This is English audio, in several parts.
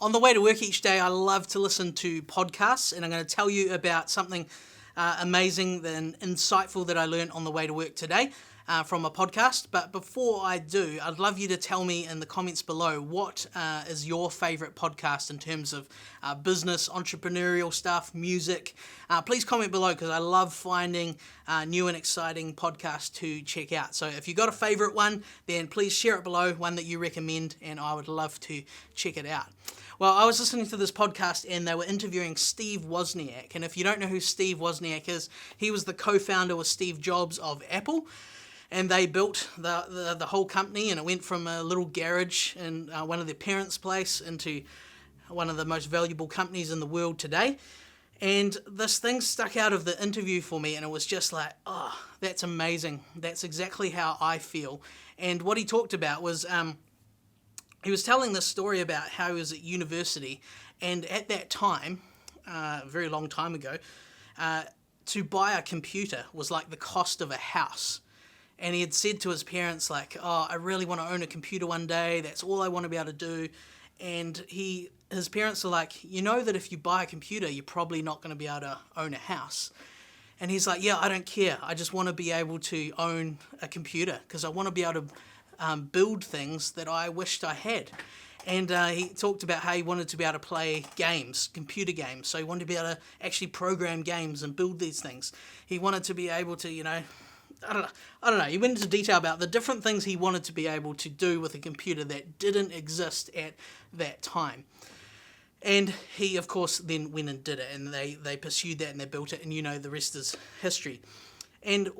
On the way to work each day, I love to listen to podcasts, and I'm going to tell you about something amazing and insightful that I learned on the way to work today from a podcast. But before I do, I'd love you to tell me in the comments below what is your favorite podcast in terms of business, entrepreneurial stuff, music. Please comment below because I love finding new and exciting podcasts to check out. So if you've got a favorite one, then please share it below, one that you recommend, and I would love to check it out. Well, I was listening to this podcast and they were interviewing Steve Wozniak. And if you don't know who Steve Wozniak is, he was the co-founder with Steve Jobs of Apple. And they built the whole company, and it went from a little garage in one of their parents' place into one of the most valuable companies in the world today. And this thing stuck out of the interview for me, and it was just like, oh, that's amazing. That's exactly how I feel. And what he talked about was he was telling this story about how he was at university, and at that time, a very long time ago, to buy a computer was like the cost of a house. And he had said to his parents, like, oh, I really want to own a computer one day. That's all I want to be able to do. And his parents are like, you know that if you buy a computer, you're probably not going to be able to own a house. And he's like, yeah, I don't care. I just want to be able to own a computer because I want to be able to build things that I wished I had. And he talked about how he wanted to be able to play games, computer games. So he wanted to be able to actually program games and build these things. He wanted to be able to, I don't know. He went into detail about the different things he wanted to be able to do with a computer that didn't exist at that time. And he, of course, then went and did it. And they pursued that and they built it. And the rest is history. And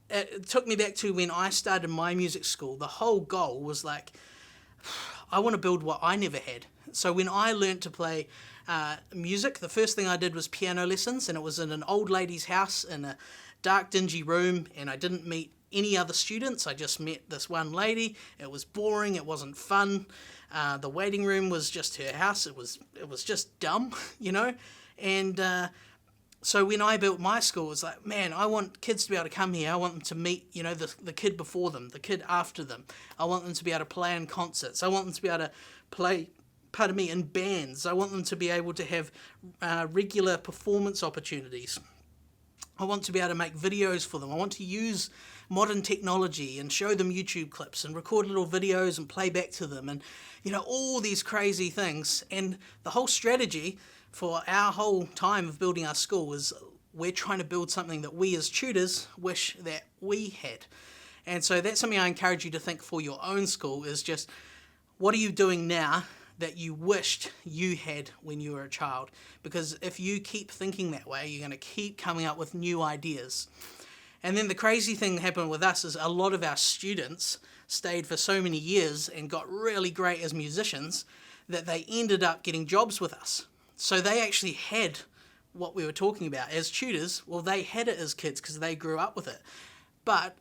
it took me back to when I started my music school. The whole goal was like, I want to build what I never had. So when I learned to play music, the first thing I did was piano lessons, and it was in an old lady's house in a dark, dingy room, and I didn't meet any other students. I just met this one lady. It was boring. It wasn't fun. The waiting room was just her house. It was just dumb, And so when I built my school, it was like, man, I want kids to be able to come here. I want them to meet, the kid before them, the kid after them. I want them to be able to play in concerts. I want them to be able to play, in bands. I want them to be able to have regular performance opportunities. I want to be able to make videos for them. I want to use modern technology and show them YouTube clips and record little videos and play back to them and, all these crazy things. And the whole strategy for our whole time of building our school is we're trying to build something that we as tutors wish that we had. And so that's something I encourage you to think for your own school is just, what are you doing now that you wished you had when you were a child? Because if you keep thinking that way, you're going to keep coming up with new ideas. And then the crazy thing that happened with us is a lot of our students stayed for so many years and got really great as musicians that they ended up getting jobs with us. So they actually had what we were talking about as tutors. Well, they had it as kids because they grew up with it. But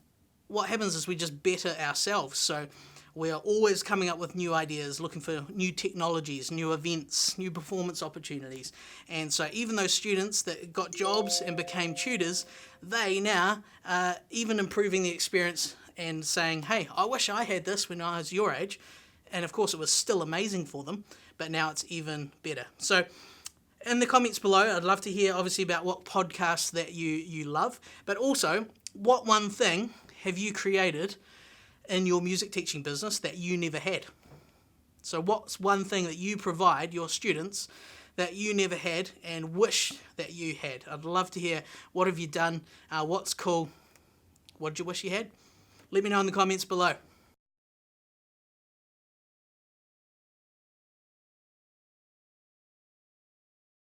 what happens is we just better ourselves. So we are always coming up with new ideas, looking for new technologies, new events, new performance opportunities. And so even those students that got jobs and became tutors, they now are even improving the experience and saying, hey, I wish I had this when I was your age. And of course, it was still amazing for them, but now it's even better. So in the comments below, I'd love to hear obviously about what podcasts that you love, but also what one thing have you created in your music teaching business that you never had? So what's one thing that you provide your students that you never had and wish that you had? I'd love to hear, what have you done? What's cool? What did you wish you had? Let me know in the comments below.